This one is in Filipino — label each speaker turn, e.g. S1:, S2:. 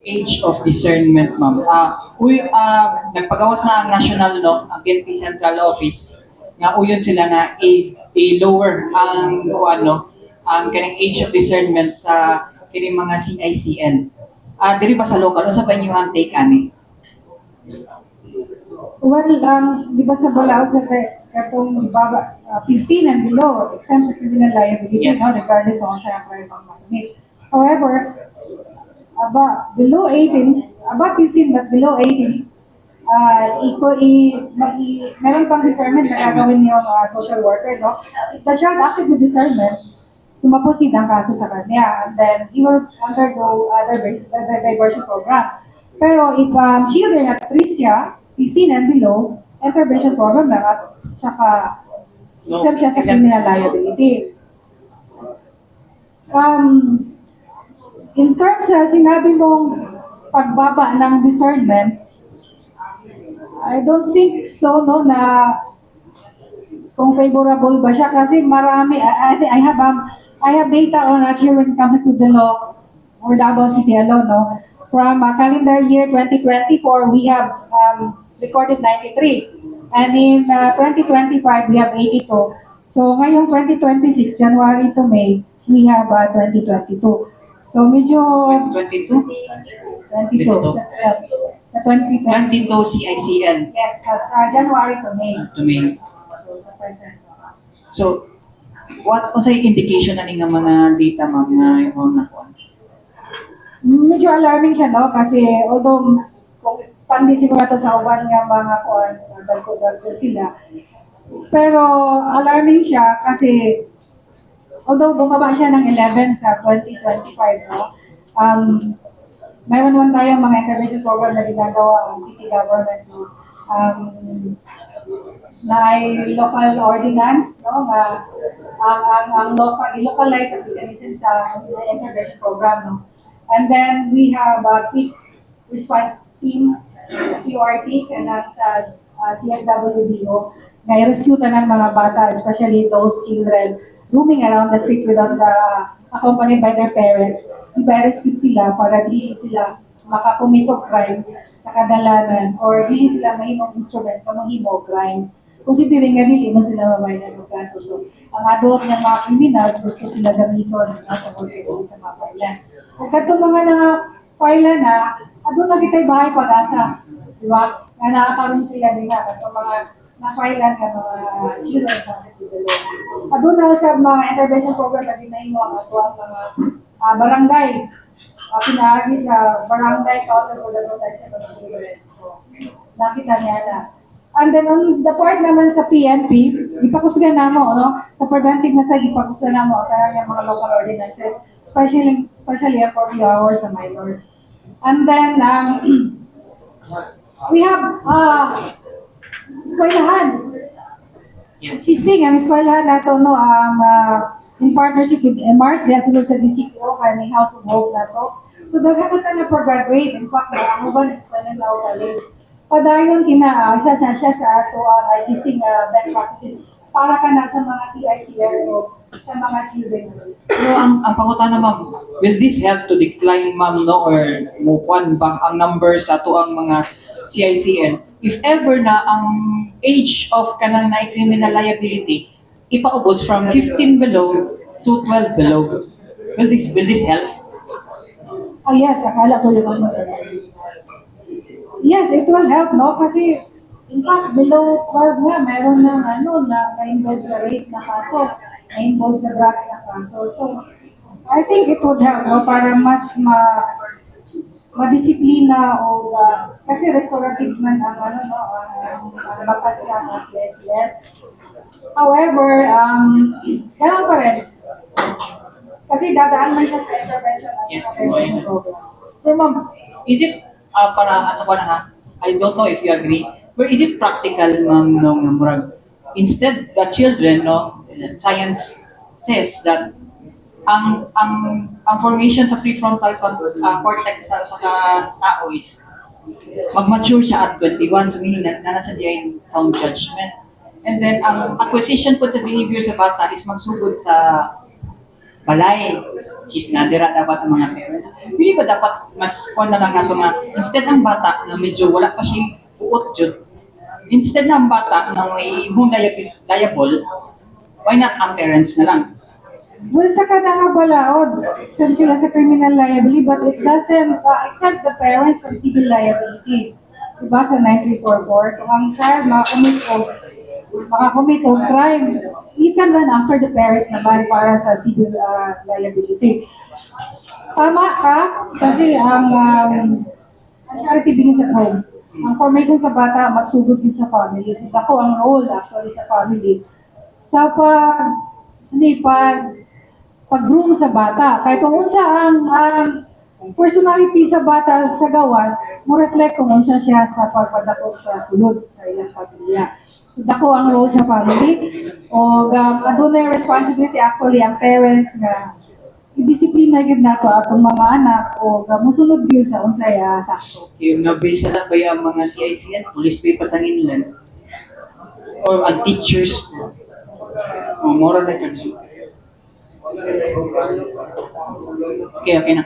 S1: age of discernment, ma'am. Nagpagawas na ang national law, ang PNP Central Office, nga uyon sila na lower ang ang kanang age of discernment sa kining mga CICN. Diri ba sa local, sa pa inyo ang take ani?
S2: Well, di ba sa Balao sa katong baba, 15 and below, exempt sa criminal liability,
S1: Yes.
S2: no, regardless of sa crime pang mag-commit. However, below 18, above 15 but below 18, meron pang discernment na gagawin niyo social worker, no? If the child acted with discernment, sumaproceed ang kaso sa kanya, and then he will undergo the diversion program. Pero if children at risk siya, 15 and below, intervention program lang at saka exempt siya sa criminal liability. In terms sa sinabi mong pagbaba ng discernment, I don't think so, no, na kung favorable ba siya kasi marami, I have data on actually when it comes to the law or Davao City alone, no. From calendar year 2024, we have recorded 93. And in 2025, we have 82. So ngayong 2026, January to May, we have 2022. So medyo
S1: 22?
S2: 22 sa 2020.
S1: 22 CICN
S2: Yes, sa January to May.
S1: to May.
S2: So sa present.
S1: So, what unsay indication na nga mga data, ma'am, na yung nakuha?
S2: Medyo alarming siya, no? Kasi although kung pandisi ko na to sa uban nga mga kuan, dalko sila. Pero alarming siya kasi although bumaba siya ng 11 sa 2025, no? Mayroon naman tayong mga intervention program na ginagawa ang city government, no? Na ay local ordinance, no? Na ang localize ang mechanism sa intervention program, no? And then we have a quick response team sa QRT kanang sa CSWDO na i-rescue ng mga bata, especially those children roaming around the street without accompanied by their parents. I-rescue sila para di sila makakumit og crime sa kadalanan or di sila mahimong instrument na mahimo og crime. Considering nga dili mo sila mamayad ng kaso. So, ang adult ng mga criminals, gusto sila gamiton at pagkakita sa mga pailan. Kung katong mga pailan na, adun na kita'y bahay pag-asa. Di ba? Nga nakakaroon sila din nga, katong mga na-pailan ka mga children na nagtitulo. Adun na sa mga intervention program na dinahimo ang atuang mga barangay. Pinaagi sa Barangay Council for the Protection of Children. So, nakita niya na. And then on the part naman sa PNP, ipakusga na mo, no? Sa preventive na sa ipakusga na mo, talaga mga local ordinances, especially for the hours sa minors. And then, we have eskwelahan.
S1: Yes.
S2: Sising, ang eskwelahan nato, no, in partnership with MRS, sulod sa DCPO, kani House of Hope na to. So, daghan na for graduate. In fact, ang uban, eskwelahan na college. Padayon isa na siya sa ato ang existing best practices para ka na sa mga CICR o sa mga children.
S1: Pero ang pangutana, ma'am, will this help to decline, ma'am, no, or mukuan ba ang numbers sa ato ang mga CICN if ever na ang age of kanang na criminal liability ipaubos from 15 below to 12 below? Will this help?
S2: Oh yes, akala ko yung yes, it will help, no? Kasi, in fact, below 12 nga, meron na, na-involve sa rape na kaso, na-involve sa drugs na kaso. So, I think it would help, no? Para mas madisiplina o, kasi restorative man ang, ang batas ng CSL. However, kailangan pa rin. Kasi dadaan man siya sa intervention as
S1: Yes,
S2: a prevention program.
S1: Pero ma'am, is it para sa kuan ha? I don't know if you agree. But is it practical, ma'am, no, murag instead the children, no, science says that ang formation sa prefrontal cortex sa tao is mag-mature siya at 21, so meaning na siya diyan sound judgment. And then ang acquisition po sa behavior sa bata is magsugod sa balay. which is nadira dapat ang mga parents. Hindi ba dapat mas kuan na lang ato nga instead ng bata na medyo wala pa siya buot jud, instead ng bata na may home liable, why not ang parents na lang?
S2: Well, sa kanang balaod, saan sila sa criminal liability, but it doesn't exempt the parents from civil liability. Diba sa 9344, kung ang child makakommit o crime, you can run after the parents naman para sa civil liability. Tama ka, kasi ang charity begins at home. Ang formation sa bata, magsugod din sa family. So, ako ang role actually sa family. Sa pag-groom sa bata. Kahit kung unsa ang personality sa bata sa gawas, mo reflect kung unsa siya sa pagpadako sa sulod sa ilang pamilya. So, dako ang role sa family. O adunay responsibility actually ang parents nga i-disiplina gyud nato atong mga anak o musunod gyud sa unsay sakto.
S1: Yung nabisa na ba yung mga CICN, police pay pasanginlan, or ang teachers po, o mora na kayo. Okay na.